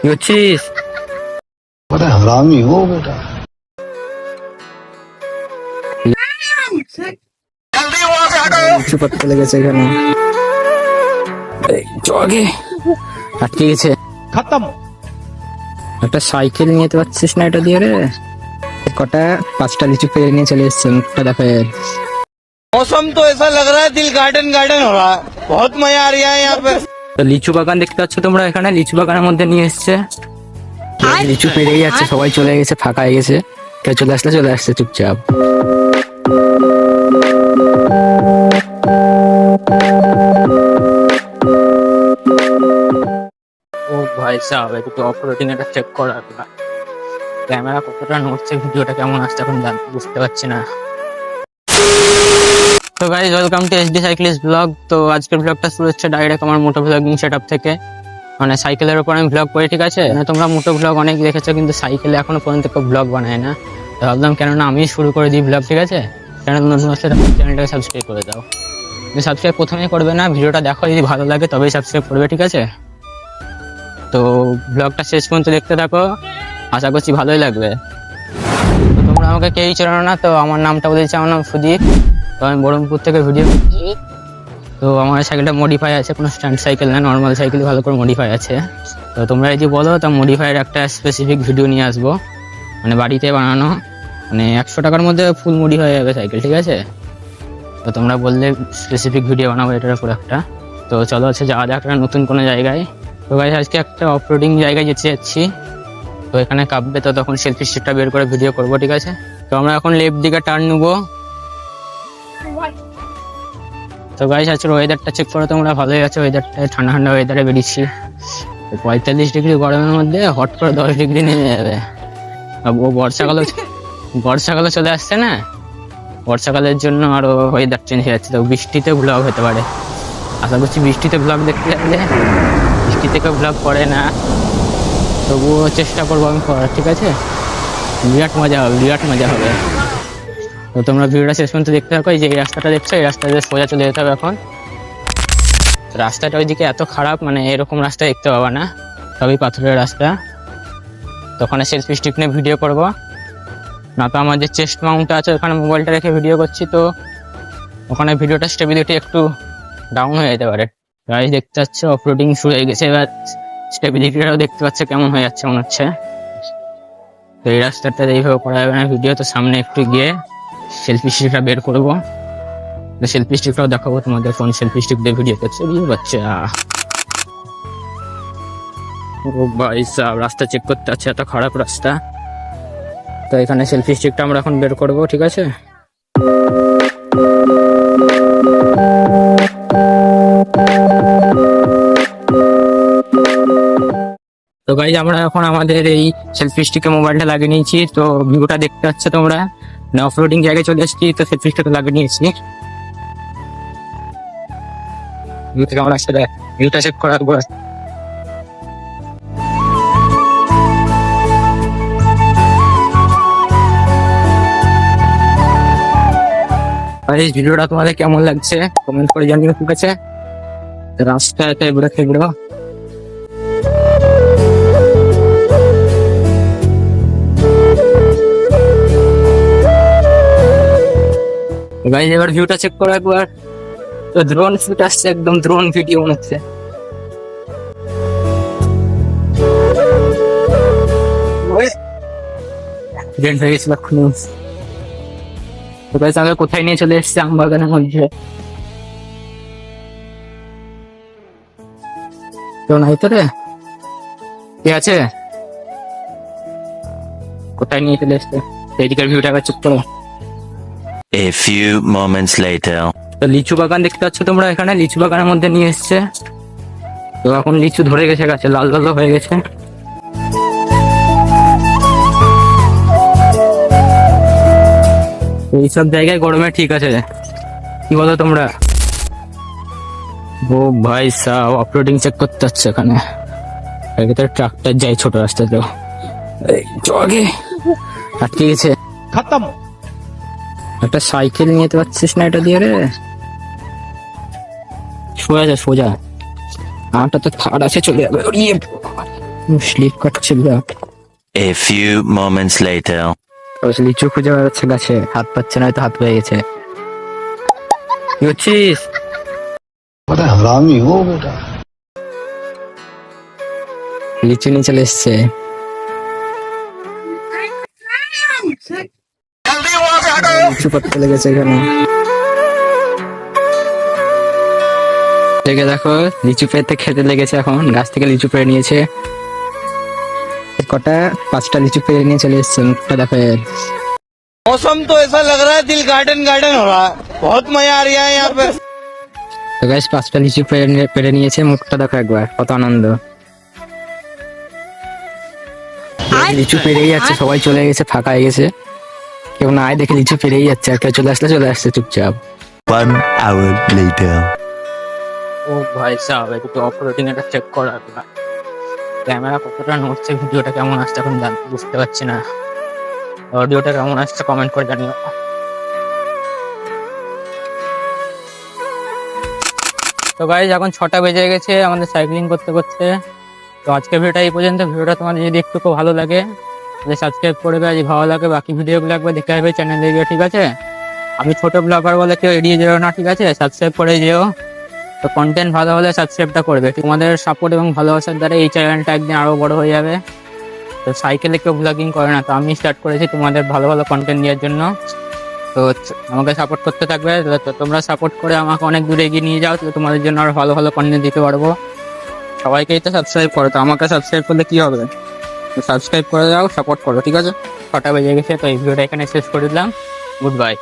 বুঝছিস? बड़ा हरामी हो बेटा। লিচু পাতা লেগেছে এখানে। এই জগে আটকে গেছে। खत्म। একটা সাইকেল নিয়ে যেতে পারছিস না এটা দিয়ে রে? কটা 5টা লিচু পেরে নিয়ে চলে এসছে, মুখটা দেখে। मौसम तो ऐसा लग रहा है दिल गार्डन गार्डन हो रहा है। बहुत मजा आ रहा है यहाँ पे। তো লিচু বাগান দেখতে পাচ্ছ তোমরা, এখানে লিচু বাগানের মধ্যে নিয়ে এসছে। লিচু পেরেই যাচ্ছে, সবাই চলে গেছে, ফাঁকা হয়ে গেছে। কেউ চলে আসছে চুপচাপ। ও ভাই সাহেব, একটু অপারেটিং এটা চেক করা, ক্যামেরা কতটা নড়ছে, ভিডিওটা কেমন আসছে এখন বুঝতে পারছি না। তো guys, welcome to SD cyclist blog. তো আজকের ব্লগটা শুরু হচ্ছে ডাইরেক্ট আমার মোটো ব্লগিং সেটআপ থেকে। মানে সাইকেলের উপর আমি ব্লগ করি, ঠিক আছে? তোমরা মোটো ব্লগ অনেক দেখেছো, কিন্তু সাইকেলে এখনো পর্যন্ত কেউ ব্লগ বানায় না। তো ভাবলাম কেননা আমি শুরু করে দিই ব্লগ, ঠিক আছে? কেন নতুন আসলে চ্যানেলটাকে সাবস্ক্রাইব করে দাও। সাবস্ক্রাইব প্রথমেই করবে না, ভিডিওটা দেখো, যদি ভালো লাগে তবেই সাবস্ক্রাইব করবে, ঠিক আছে? তো ব্লগটা শেষ পর্যন্ত দেখতে থাকো, আশা করছি ভালোই লাগবে। তো তোমরা আমাকে কেউই চেনো না, তো আমার নামটা বলেছি, আমার নাম সুদীপ। তো আমি বহরমপুর থেকে ভিডিও করছি। তো আমার সাইকেলটা মডিফাই আছে, কোনো স্ট্যান্ড সাইকেল না, নর্মাল সাইকেল, ভালো করে মডিফাই আছে। তো তোমরা যদি বলো তা মডিফাইয়ের একটা স্পেসিফিক ভিডিও নিয়ে আসবো, মানে বাড়িতে বানানো, মানে 100 টাকার মধ্যে ফুল মডিফাই হয়ে যাবে সাইকেল, ঠিক আছে? তো তোমরা বললে স্পেসিফিক ভিডিও বানাবো এটার উপর একটা। তো চলো হচ্ছে যাওয়া যাক একটা নতুন কোনো জায়গায়। তো গাইস, আজকে একটা অফরোডিং জায়গায় যেতে যাচ্ছি। তো এখানে কাঁপবে, তো তখন সেলফি স্টিকটা বের করে ভিডিও করবো, ঠিক আছে? তো আমরা এখন লেফট দিকে টার্ন নেবো। তো গাইস, আজকের ওয়েদারটা চেক করো তোমরা, ভালোই আছে ওয়েদারটা, ঠান্ডা ঠান্ডা ওয়েদারে বেরিয়েছি। 45 ডিগ্রি গরমের মধ্যে হট করে 10 ডিগ্রি নেমে যাবে। ও বর্ষাকালে চলে আসছে না, বর্ষাকালের জন্য আরো ওয়েদার চেঞ্জ হয়ে যাচ্ছে। তো বৃষ্টিতে ব্লগ হতে পারে, আশা করছি বৃষ্টিতে ব্লগ দেখতে লাগলে। বৃষ্টিতে কেউ ব্লগ করে না, তবুও চেষ্টা করবো আমি করার, ঠিক আছে? বিরাট মজা হবে। তো তোমরা ভিডিওটা শেষ পর্যন্ত দেখতে থাকো। এই যে এই রাস্তাটা দেখছো, এই রাস্তাতে সোজা চলে যেতে হবে এখন। রাস্তাটা ওইদিকে এত খারাপ, মানে এরকম রাস্তা দেখতে পাবা না, সবই পাথরের রাস্তা। তো ওখানে সেলফি স্টিক নিয়ে ভিডিও করবো, না তো আমার যে চেস্ট মাউন্টটা আছে ওখানে মোবাইলটা রেখে ভিডিও করছি, তো ওখানে ভিডিওটা স্টেবিলিটি একটু ডাউন হয়ে যেতে পারে। গাইস, দেখতে পাচ্ছ অফরোডিং শুরু হয়ে গেছে, এবার স্টেবিলিটিটাও দেখতে পাচ্ছ কেমন হয়ে যাচ্ছে মনে হচ্ছে। তো এই রাস্তাটা এইভাবে করা যাবে না ভিডিও, তো সামনে একটু গিয়ে সেলফি স্টিকটা বের করবো। সেলফি স্টিকটাও দেখাবো তোমাদের, ফোন সেলফি স্টিক দিয়ে ভিডিও করছে, বুঝতে পারছো? ও ভাই সাহেব, রাস্তা চেক করতে আছে, এত খারাপ রাস্তা। তো এখানে সেলফি স্টিকটা আমরা এখন বের করবো, ঠিক আছে? তো গাইজ, আমরা এখন আমাদের এই সেলফি স্টিকে মোবাইলটা লাগিয়ে নিয়েছি। তো ভিউটা দেখতে পাচ্ছ তোমরা, অফরোডিং জায়গায় চলে এসেছি, তো সেলফি স্টিকটা লাগিয়ে নিয়েছি। ভিউটা কেমন আসছে, ভিউটা চেক করার পর ভিডিওটা তোমাদের কেমন লাগছে কমেন্ট করে জানিও, ঠিক আছে? রাস্তাতে ঘুরে খেলবো। গাইজ, এবার ভিউটা চেক করো একবার। তো ড্রোন শুট আসছে, একদম ড্রোন ভিডিও মনে হচ্ছে। তো গাইজ, আমরা কোথায় নিয়ে চলে এসেছি, আমবাগানের মধ্যে। তো নাই তো রে, ঠিক আছে? কোথায় নিয়ে চলে এসছে, এইদিকের ভিউটা একবার চেক করো। A few moments later. তো লিচু বাগান দেখতে পাচ্ছ তোমরা, এখানে লিচু বাগানের মধ্যে নিয়ে এসছে। তো এখন লিচু ধরে গেছে গাছে, লাল লাল হয়ে গেছে। এইসব জায়গায় গরমে ঠিক আছে, কি বলো তোমরা? ও ভাই সাহেব, অফরোডিং চেক করতে যাচ্ছে এখানে, ট্রাক্টর যায় ছোট রাস্তাতেও। জগে আটকে গেছে। खत्म। একটা সাইকেল নিয়ে যেতে পারছিস না এটা দিয়ে রে? সোজা, আমারটা তো থার্ড আছে, চলে যাবে। স্লিপ করছিল। A few moments later. লিচু খুঁজে বেড়াচ্ছে গাছে, হাত পাচ্ছে না, হয়তো হাত পেয়ে গেছে। কি করছিস? बड़ा हरामी हो बेटा। লিচু নিয়ে চলে এসছে। লিচু পড়তে লেগেছে এখানে। দেখো লিচু পেতে খেতে লেগেছে, এখন গাছ থেকে লিচু পেড়ে নিয়েছে। কটা 5টা লিচু পেড়ে নিয়ে চলে এসছে, মুখটা দেখো এর। मौसम तो ऐसा लग रहा है दिल गार्डन गार्डन हो रहा है, बहुत मजा आ रहा है यहाँ पे। তো গাইস 5টা লিচু পেড়ে নিয়েছে, মুখটা দেখো একবার, কত আনন্দ। লিচু পেড়েই যাচ্ছে, সবাই চলে গেছে, ফাঁকা হয়ে গেছে, কেউ না আয় দেখে লিচু পেড়েই যাচ্ছে, আর কেউ চলে আসছে চুপচাপ। 1 hour later. ও ভাই সাহেব, একটু অপারেটিং এটা চেক করা, ক্যামেরা কতটা নড়ছে, ভিডিওটা কেমন আসছে এখন বুঝতে পারছি না। অডিওটা কেমন আসছে কমেন্ট করে জানিও। তো গাইজ এখন 6টা বেজে গেছে আমাদের সাইক্লিং করতে করতে। তো আজকে ভিডিওটা এই পর্যন্ত। ভিডিওটা তোমাদের যদি একটু ভালো লাগে তাহলে সাবস্ক্রাইব করবে, যদি ভালো লাগে বাকি ভিডিওগুলো একবার দেখে আসবে চ্যানেলে গিয়ে, ঠিক আছে? আমি ছোট ব্লগার বলে কেউ এড়িয়ে যেও না, ঠিক আছে? সাবস্ক্রাইব করে যেও। তো কন্টেন্ট ভালো হলে সাবস্ক্রাইবটা করবে। তোমাদের সাপোর্ট এবং ভালোবাসার দ্বারা এই চ্যানেলটা একদিন আরো বড় হয়ে যাবে। তো সাইকেলে কেউ ব্লগিং করে না, তো আমি স্টার্ট করেছি তোমাদের ভালো ভালো কন্টেন্ট দেওয়ার জন্য। তো আমাকে সাপোর্ট করতে থাকবে। তো তোমরা সাপোর্ট করে আমাকে অনেক দূরে এগিয়ে নিয়ে যাও, তো তোমাদের জন্য আরো ভালো ভালো কন্টেন্ট দিতে পারবো। সবাইকেই তো সাবস্ক্রাইব করো, তো আমাকে সাবস্ক্রাইব করলে কি হবে? তো সাবস্ক্রাইব করে দাও, সাপোর্ট করো, ঠিক আছে? 6টা বেজে গেছে, তো এই ভিডিওটা এখানে শেষ করে দিলাম। Good bye.